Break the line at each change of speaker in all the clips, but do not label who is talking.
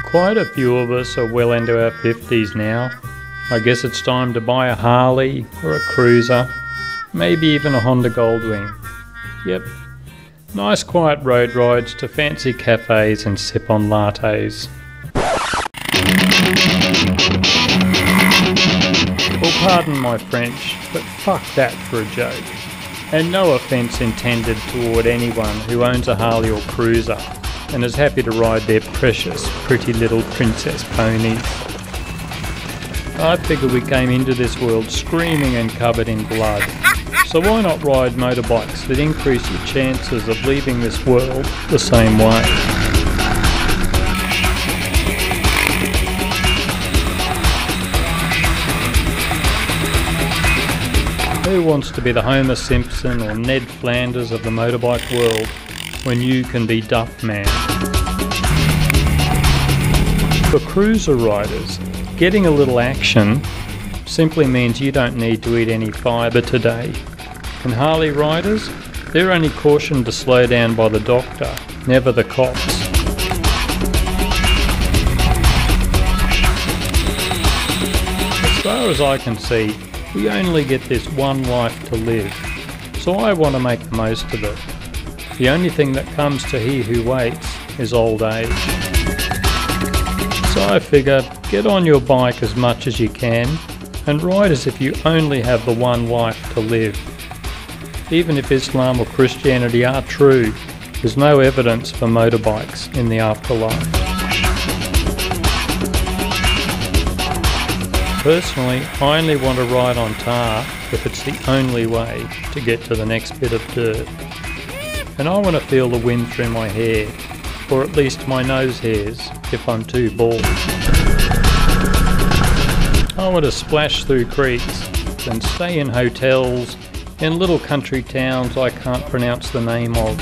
Quite a few of us are well into our 50s now. I guess it's time to buy a Harley or a cruiser, maybe even a Honda Goldwing. Yep, nice quiet road rides to fancy cafes and sip on lattes. Well, pardon my French, but fuck that for a joke. And no offence intended toward anyone who owns a Harley or cruiser and is happy to ride their precious, pretty little princess ponies. I figure we came into this world screaming and covered in blood, so why not ride motorbikes that increase your chances of leaving this world the same way? Who wants to be the Homer Simpson or Ned Flanders of the motorbike world when you can be Duff Man? For cruiser riders, getting a little action simply means you don't need to eat any fibre today. And Harley riders, they're only cautioned to slow down by the doctor, never the cops. As far as I can see, we only get this one life to live, so I want to make the most of it. The only thing that comes to he who waits is old age. So I figure, get on your bike as much as you can and ride as if you only have the one life to live. Even if Islam or Christianity are true, there's no evidence for motorbikes in the afterlife. Personally, I only want to ride on tar if it's the only way to get to the next bit of dirt. And I want to feel the wind through my hair, or at least my nose hairs if I'm too bald. I want to splash through creeks and stay in hotels in little country towns I can't pronounce the name of.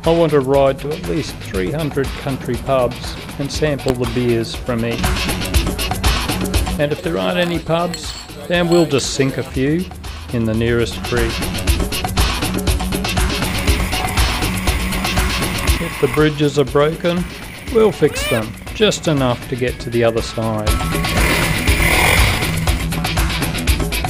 I want to ride to at least 300 country pubs and sample the beers from each. And if there aren't any pubs, then we'll just sink a few in the nearest creek. If the bridges are broken, we'll fix them, just enough to get to the other side.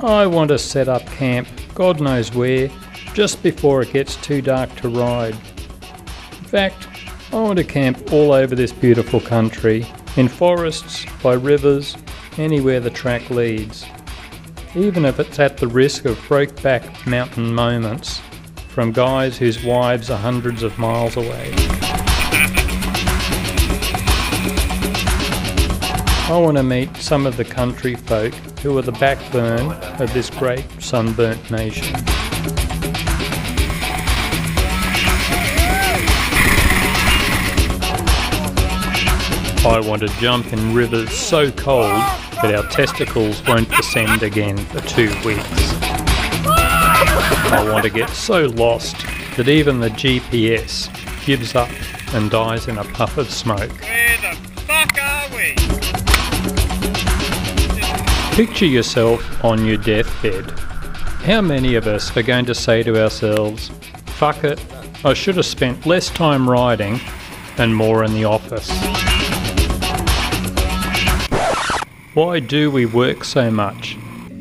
I want to set up camp, God knows where, just before it gets too dark to ride. In fact, I want to camp all over this beautiful country, in forests, by rivers, anywhere the track leads, even if it's at the risk of broke-back mountain moments from guys whose wives are hundreds of miles away. I want to meet some of the country folk who are the backbone of this great sunburnt nation. I want to jump in rivers so cold that our testicles won't descend again for 2 weeks. I want to get so lost that even the GPS gives up and dies in a puff of smoke.
Where the fuck are we?
Picture yourself on your deathbed. How many of us are going to say to ourselves, fuck it, I should have spent less time riding and more in the office? Why do we work so much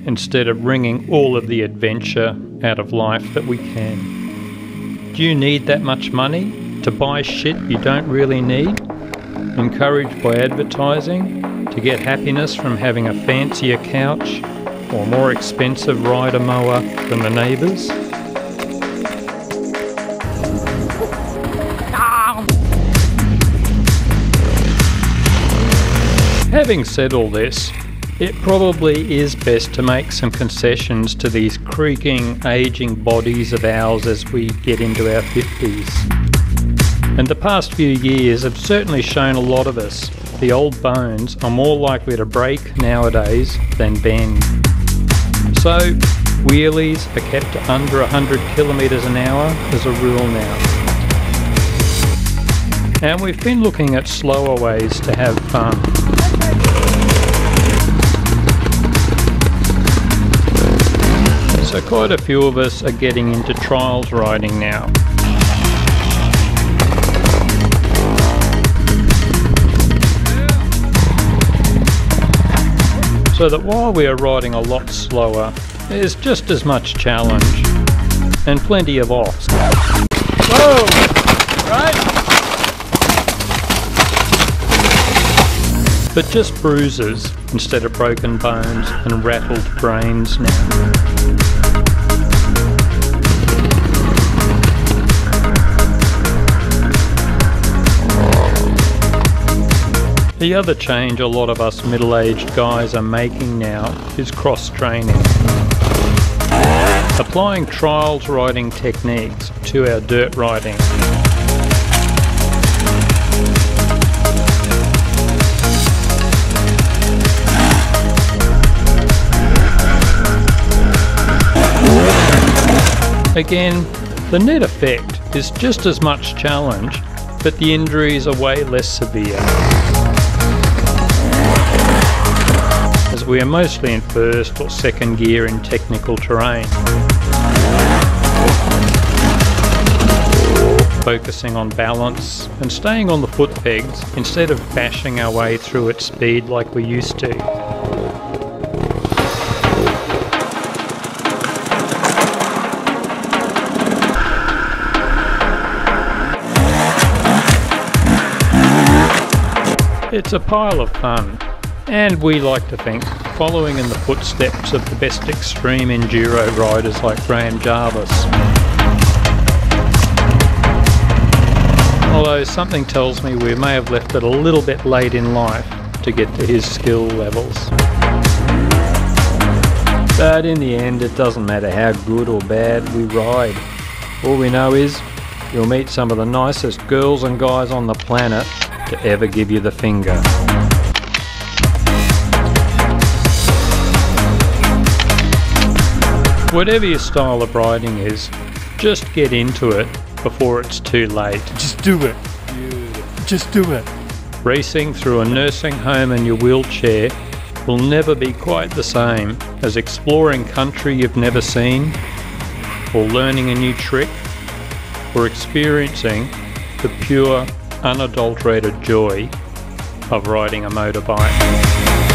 instead of wringing all of the adventure out of life that we can? Do you need that much money to buy shit you don't really need? Encouraged by advertising to get happiness from having a fancier couch or more expensive rider mower than the neighbours? Having said all this, it probably is best to make some concessions to these creaking, ageing bodies of ours as we get into our 50s. And the past few years have certainly shown a lot of us the old bones are more likely to break nowadays than bend. So, wheelies are kept to under 100 kilometres an hour as a rule now. And we've been looking at slower ways to have fun. So quite a few of us are getting into trials riding now. so that while we are riding a lot slower, there's just as much challenge and plenty of offs. Whoa! Right? But just bruises instead of broken bones and rattled brains now. The other change a lot of us middle-aged guys are making now is cross-training. Applying trials riding techniques to our dirt riding. Again, the net effect is just as much challenge, but the injuries are way less severe, as we are mostly in first or second gear in technical terrain, focusing on balance and staying on the foot pegs instead of bashing our way through at speed like we used to. It's a pile of fun, and we like to think following in the footsteps of the best extreme enduro riders like Graham Jarvis. Although something tells me we may have left it a little bit late in life to get to his skill levels. But in the end, it doesn't matter how good or bad we ride. All we know is you'll meet some of the nicest girls and guys on the planet to ever give you the finger. Whatever your style of riding is, just get into it before it's too late.
Just do it. Just do it.
Racing through a nursing home in your wheelchair will never be quite the same as exploring country you've never seen, or learning a new trick, or experiencing the pure, unadulterated joy of riding a motorbike.